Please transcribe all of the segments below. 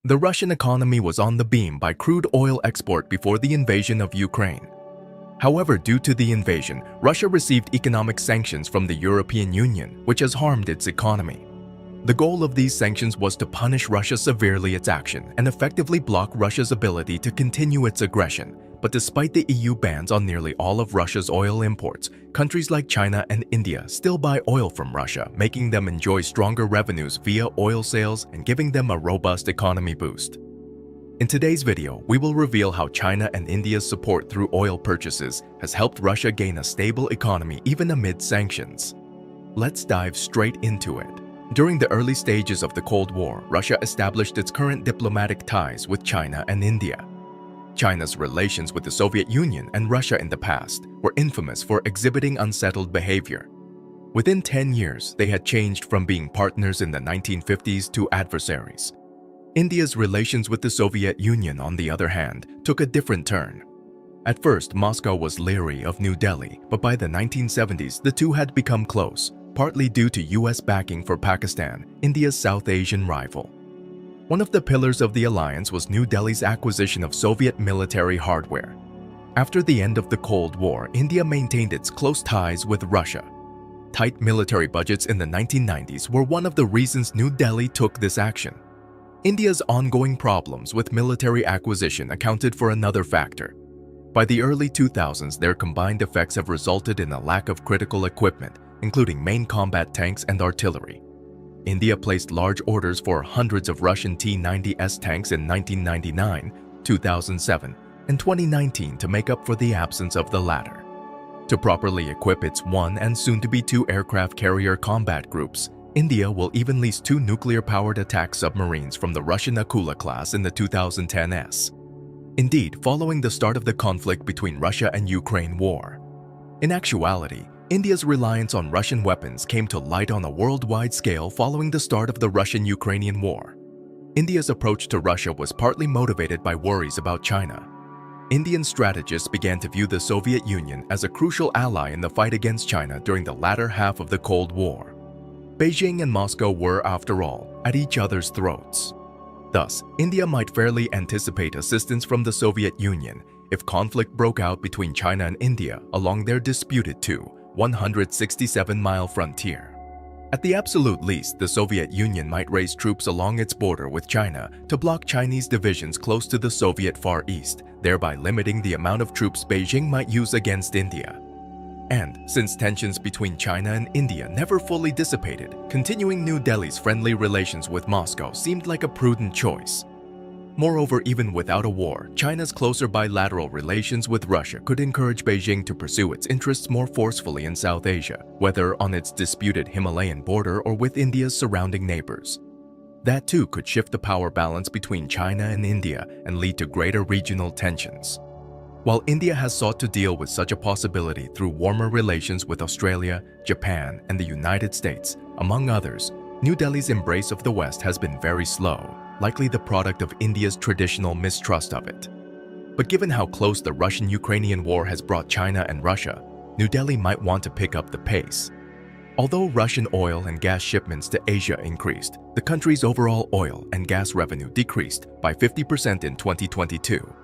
The Russian economy was on the beam by crude oil export before the invasion of Ukraine. However, due to the invasion, Russia received economic sanctions from the European Union, which has harmed its economy. The goal of these sanctions was to punish Russia severely its action and effectively block Russia's ability to continue its aggression. But despite the EU bans on nearly all of Russia's oil imports, countries like China and India still buy oil from Russia, making them enjoy stronger revenues via oil sales and giving them a robust economy boost. In today's video, we will reveal how China and India's support through oil purchases has helped Russia gain a stable economy even amid sanctions. Let's dive straight into it. During the early stages of the Cold War, Russia established its current diplomatic ties with China and India. China's relations with the Soviet Union and Russia in the past were infamous for exhibiting unsettled behavior. Within 10 years, they had changed from being partners in the 1950s to adversaries. India's relations with the Soviet Union, on the other hand, took a different turn. At first, Moscow was leery of New Delhi, but by the 1970s, the two had become close, partly due to US backing for Pakistan, India's South Asian rival. One of the pillars of the alliance was New Delhi's acquisition of Soviet military hardware. After the end of the Cold War, India maintained its close ties with Russia. Tight military budgets in the 1990s were one of the reasons New Delhi took this action. India's ongoing problems with military acquisition accounted for another factor. By the early 2000s, their combined effects have resulted in a lack of critical equipment, including main combat tanks and artillery. India placed large orders for hundreds of Russian T-90S tanks in 1999, 2007, and 2019 to make up for the absence of the latter. To properly equip its one and soon-to-be two aircraft carrier combat groups, India will even lease two nuclear-powered attack submarines from the Russian Akula class in the 2010s. Indeed, following the start of the conflict between Russia and Ukraine war. In actuality, India's reliance on Russian weapons came to light on a worldwide scale following the start of the Russian-Ukrainian war. India's approach to Russia was partly motivated by worries about China. Indian strategists began to view the Soviet Union as a crucial ally in the fight against China during the latter half of the Cold War. Beijing and Moscow were, after all, at each other's throats. Thus, India might fairly anticipate assistance from the Soviet Union if conflict broke out between China and India along their disputed 167-mile frontier. At the absolute least, the Soviet Union might raise troops along its border with China to block Chinese divisions close to the Soviet Far East, thereby limiting the amount of troops Beijing might use against India. And since tensions between China and India never fully dissipated, continuing New Delhi's friendly relations with Moscow seemed like a prudent choice. Moreover, even without a war, China's closer bilateral relations with Russia could encourage Beijing to pursue its interests more forcefully in South Asia, whether on its disputed Himalayan border or with India's surrounding neighbors. That too could shift the power balance between China and India and lead to greater regional tensions. While India has sought to deal with such a possibility through warmer relations with Australia, Japan, and the United States, among others, New Delhi's embrace of the West has been very slow, likely the product of India's traditional mistrust of it. But given how close the Russian-Ukrainian war has brought China and Russia, New Delhi might want to pick up the pace. Although Russian oil and gas shipments to Asia increased, the country's overall oil and gas revenue decreased by 50% in 2022.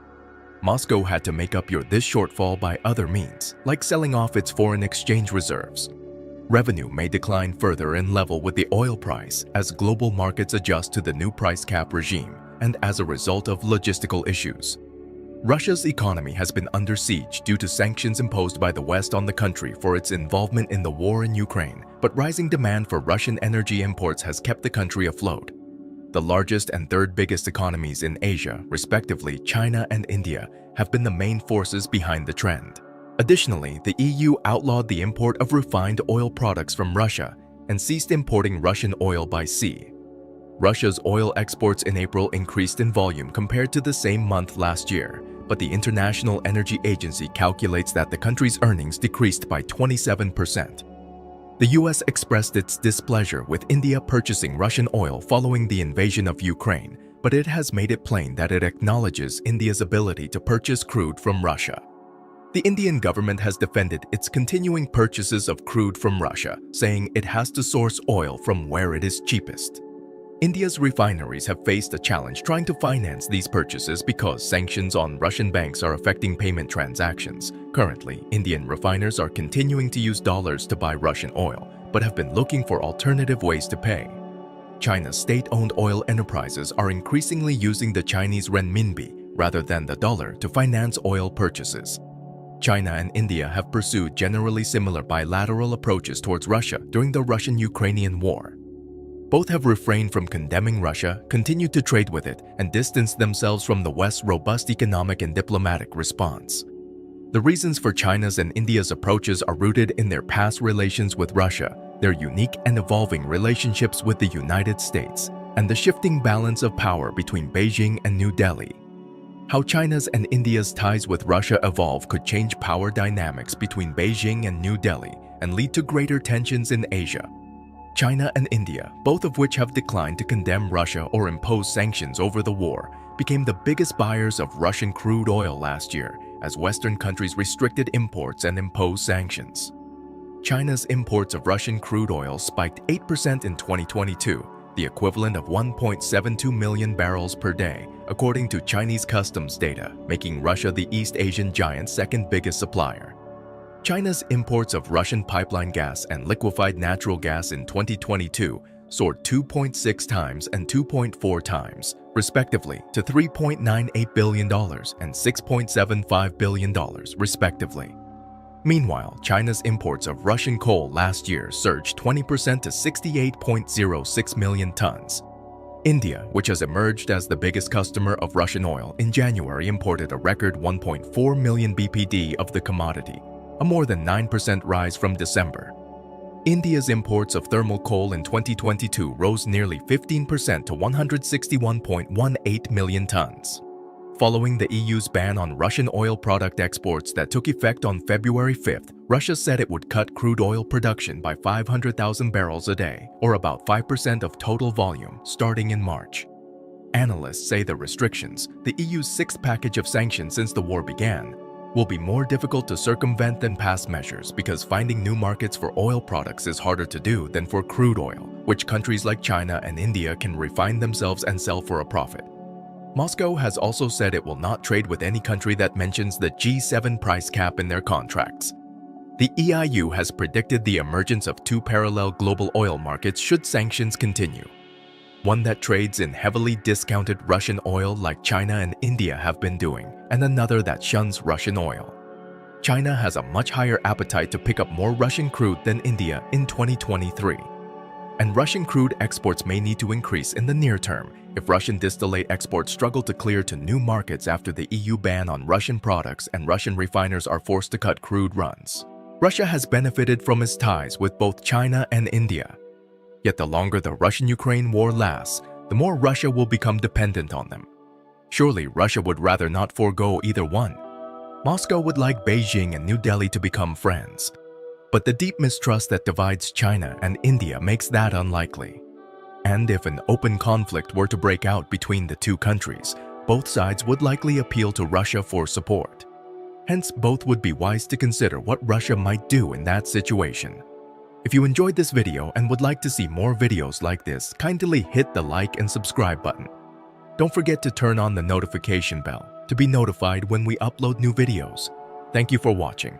Moscow had to make up this shortfall by other means, like selling off its foreign exchange reserves. Revenue may decline further in level with the oil price as global markets adjust to the new price cap regime and as a result of logistical issues. Russia's economy has been under siege due to sanctions imposed by the West on the country for its involvement in the war in Ukraine, but rising demand for Russian energy imports has kept the country afloat. The largest and third biggest economies in Asia, respectively China and India, have been the main forces behind the trend. Additionally, the EU outlawed the import of refined oil products from Russia and ceased importing Russian oil by sea. Russia's oil exports in April increased in volume compared to the same month last year, but the International Energy Agency calculates that the country's earnings decreased by 27%. The US expressed its displeasure with India purchasing Russian oil following the invasion of Ukraine, but it has made it plain that it acknowledges India's ability to purchase crude from Russia. The Indian government has defended its continuing purchases of crude from Russia, saying it has to source oil from where it is cheapest. India's refineries have faced a challenge trying to finance these purchases because sanctions on Russian banks are affecting payment transactions. Currently, Indian refiners are continuing to use dollars to buy Russian oil, but have been looking for alternative ways to pay. China's state-owned oil enterprises are increasingly using the Chinese renminbi rather than the dollar to finance oil purchases. China and India have pursued generally similar bilateral approaches towards Russia during the Russian-Ukrainian war. Both have refrained from condemning Russia, continued to trade with it, and distanced themselves from the West's robust economic and diplomatic response. The reasons for China's and India's approaches are rooted in their past relations with Russia, their unique and evolving relationships with the United States, and the shifting balance of power between Beijing and New Delhi. How China's and India's ties with Russia evolve could change power dynamics between Beijing and New Delhi and lead to greater tensions in Asia. China and India, both of which have declined to condemn Russia or impose sanctions over the war, became the biggest buyers of Russian crude oil last year as Western countries restricted imports and imposed sanctions. China's imports of Russian crude oil spiked 8% in 2022, the equivalent of 1.72 million barrels per day, according to Chinese customs data, making Russia the East Asian giant's second biggest supplier. China's imports of Russian pipeline gas and liquefied natural gas in 2022 soared 2.6 times and 2.4 times, respectively, to $3.98 billion and $6.75 billion, respectively. Meanwhile, China's imports of Russian coal last year surged 20% to 68.06 million tons. India, which has emerged as the biggest customer of Russian oil, in January imported a record 1.4 million BPD of the commodity, a more than 9% rise from December. India's imports of thermal coal in 2022 rose nearly 15% to 161.18 million tons. Following the EU's ban on Russian oil product exports that took effect on February 5th, Russia said it would cut crude oil production by 500,000 barrels a day, or about 5% of total volume, starting in March. Analysts say the restrictions, the EU's sixth package of sanctions since the war began, will be more difficult to circumvent than past measures because finding new markets for oil products is harder to do than for crude oil, which countries like China and India can refine themselves and sell for a profit. Moscow has also said it will not trade with any country that mentions the G7 price cap in their contracts. The EIU has predicted the emergence of two parallel global oil markets should sanctions continue. One that trades in heavily discounted Russian oil like China and India have been doing, and another that shuns Russian oil. China has a much higher appetite to pick up more Russian crude than India in 2023. And Russian crude exports may need to increase in the near term if Russian distillate exports struggle to clear to new markets after the EU ban on Russian products and Russian refiners are forced to cut crude runs. Russia has benefited from its ties with both China and India. Yet the longer the Russian-Ukraine war lasts, the more Russia will become dependent on them. Surely Russia would rather not forego either one. Moscow would like Beijing and New Delhi to become friends. But the deep mistrust that divides China and India makes that unlikely. And if an open conflict were to break out between the two countries, both sides would likely appeal to Russia for support. Hence, both would be wise to consider what Russia might do in that situation. If you enjoyed this video and would like to see more videos like this, kindly hit the like and subscribe button. Don't forget to turn on the notification bell to be notified when we upload new videos. Thank you for watching.